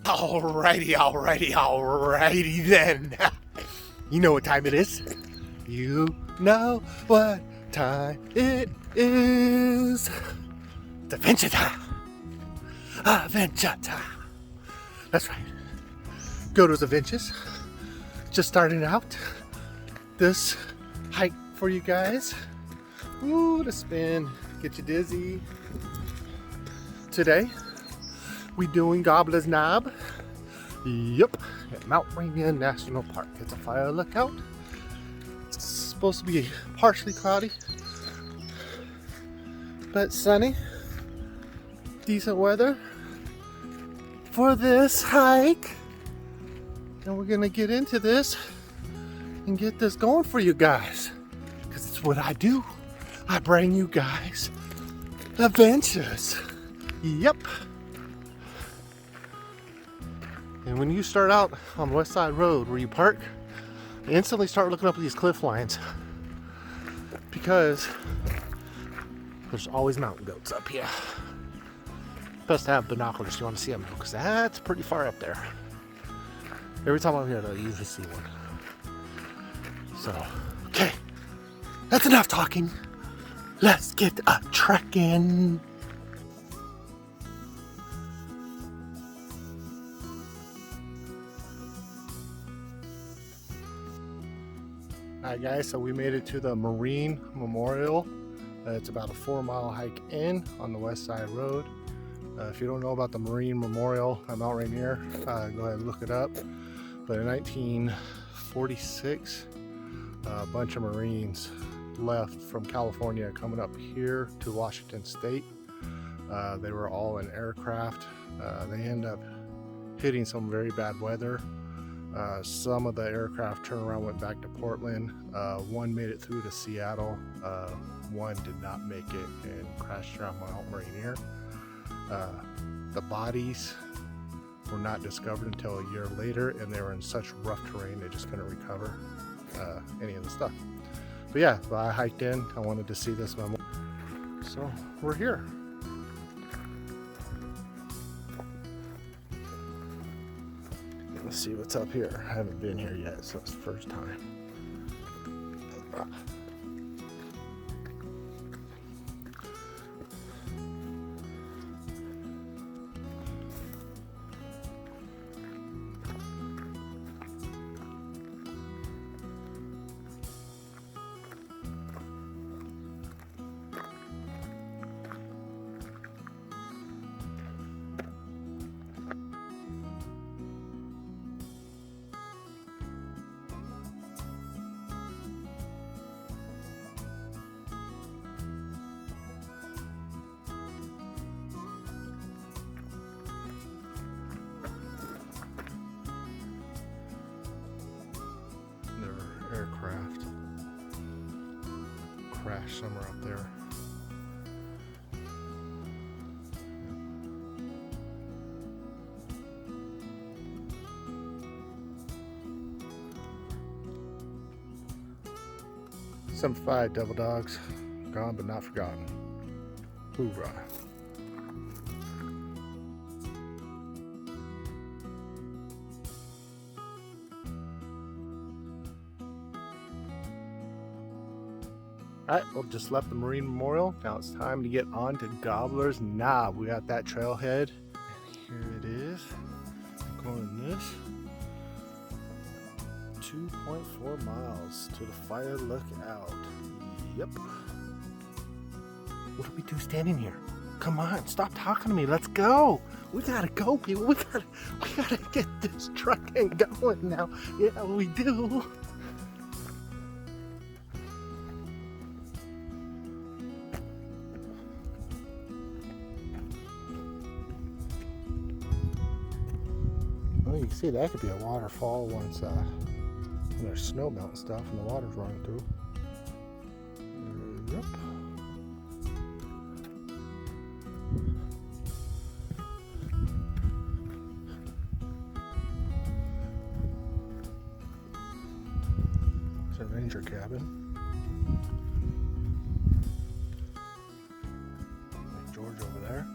Alrighty then. You know what time it is. You know what time it is. It's adventure time. Adventure time. That's right. Goto's Adventures. Just starting out this hike for you guys. Ooh, the spin. Get you dizzy. Today, we doing Gobbler's Knob. Yep, at Mount Rainier National Park. It's a fire lookout. It's supposed to be partially cloudy, but sunny. Decent weather for this hike. And we're gonna get into this and get this going for you guys. Because it's what I do. I bring you guys adventures. Yep. And when you start out on West Side Road where you park, you instantly start looking up at these cliff lines. Because there's always mountain goats up here. Best to have binoculars if you want to see them, because that's pretty far up there. Every time I'm here, I usually see one. So, okay, that's enough talking. Let's get a trekking. Alright guys, so we made it to the Marine Memorial. It's about a 4-mile hike in on the West Side Road. If you don't know about the Marine Memorial at Mount Rainier, go ahead and look it up. But in 1946, a bunch of Marines left from California coming up here to Washington State. They were all in aircraft. They end up hitting some very bad weather. Some of the aircraft turned around, went back to Portland. One made it through to Seattle. One did not make it and crashed around Mount Rainier. The bodies were not discovered until a year later, and they were in such rough terrain they just couldn't recover any of the stuff. But yeah, I hiked in. I wanted to see this memorial, so we're here. Let's see what's up here. I haven't been here yet, so it's the first time. Aircraft crashed somewhere up there. Some 5 devil dogs, gone but not forgotten. Hoorah. Alright, well, just left the Marine Memorial. Now it's time to get on to Gobbler's Knob. We got that trailhead. And here it is. Going this. 2.4 miles to the fire lookout. Yep. What do we do standing here? Come on, stop talking to me. Let's go. We gotta go, people. We gotta get this trucking going now. Yeah, we do. Well, you can see that could be a waterfall once when there's snow melt and stuff and the water's running through. Yep. It's a ranger cabin. Lake George over there.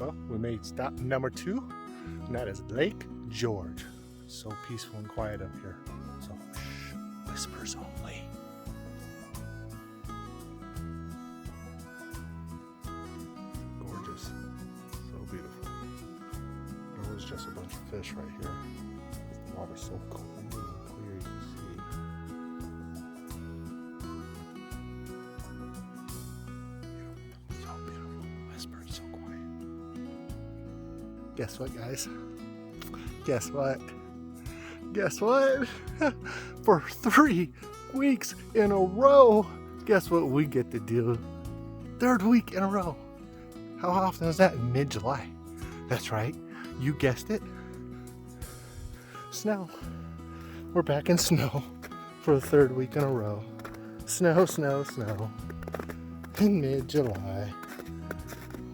Well, we made stop number 2, and that is Lake George. So peaceful and quiet up here. So shh, whispers only. Gorgeous. So beautiful. There was just a bunch of fish right here. The water's so cool and clear, you can see. Beautiful. So beautiful. Whispers, so quiet. Guess what, guys? Guess what? Guess what? For 3 weeks in a row, guess what we get to do? 3rd week in a row. How often is that? In mid-July. That's right. You guessed it. Snow. We're back in snow for the 3rd week in a row. Snow, snow, snow. In mid-July.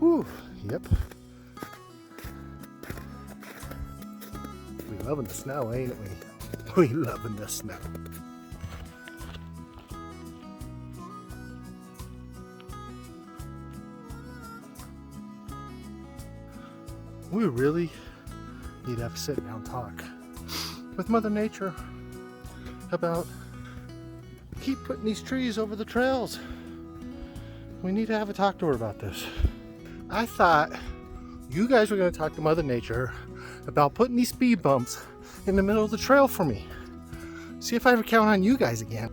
Whew. Yep. We loving the snow, ain't we? We loving the snow. We really need to have a sit down talk with Mother Nature about keep putting these trees over the trails. We need to have a talk to her about this. I thought you guys were going to talk to Mother Nature about putting these speed bumps in the middle of the trail for me. See if I ever count on you guys again.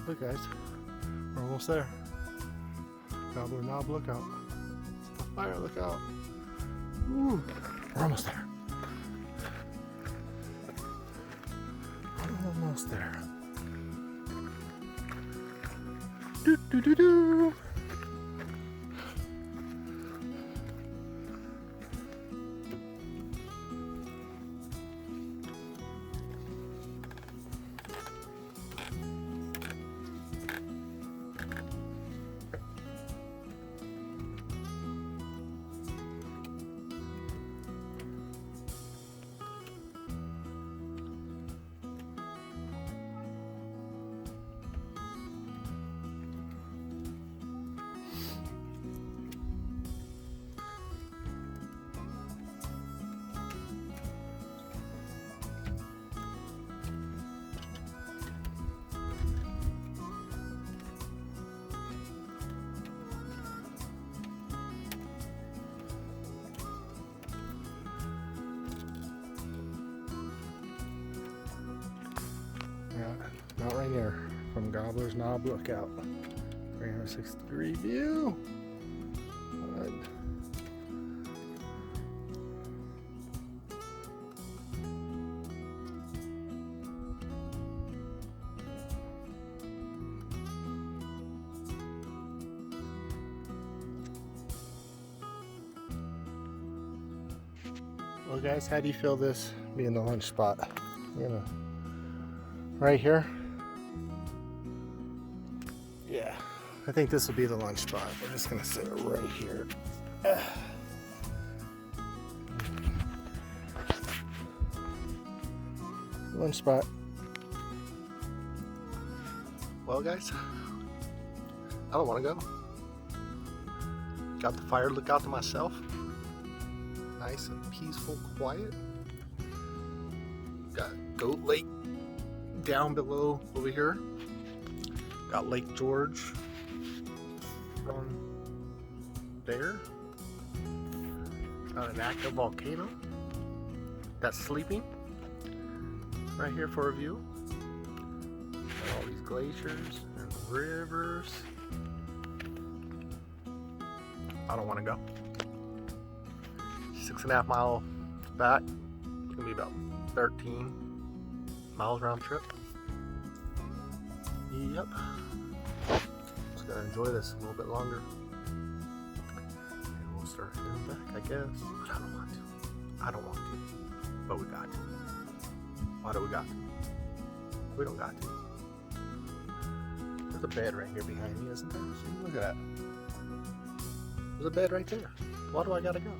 Look, guys, we're almost there. Gobbler Knob, look out. It's the fire, look out. Ooh, we're almost there. We're almost there. Do do do do. Mount Rainier from Gobbler's Knob lookout. 360-degree view. Good. Well, guys, how do you feel this being the lunch spot? Right here. Yeah, I think this will be the lunch spot. We're just gonna sit right here. Lunch spot. Well, guys, I don't want to go. Got the fire lookout to myself. Nice and peaceful, quiet. Got Goat Lake down below over here. Got Lake George on there. Got an active volcano that's sleeping right here for a view. Got all these glaciers and rivers. I don't want to go. 6.5 mile back. It's gonna be about 13 miles round trip. Yep. Just gotta enjoy this a little bit longer. And we'll start heading back, I guess. But I don't want to. I don't want to. But we got to. Why do we got to? We don't got to. There's a bed right here behind me, isn't there? See, look at that. There's a bed right there. Why do I gotta go?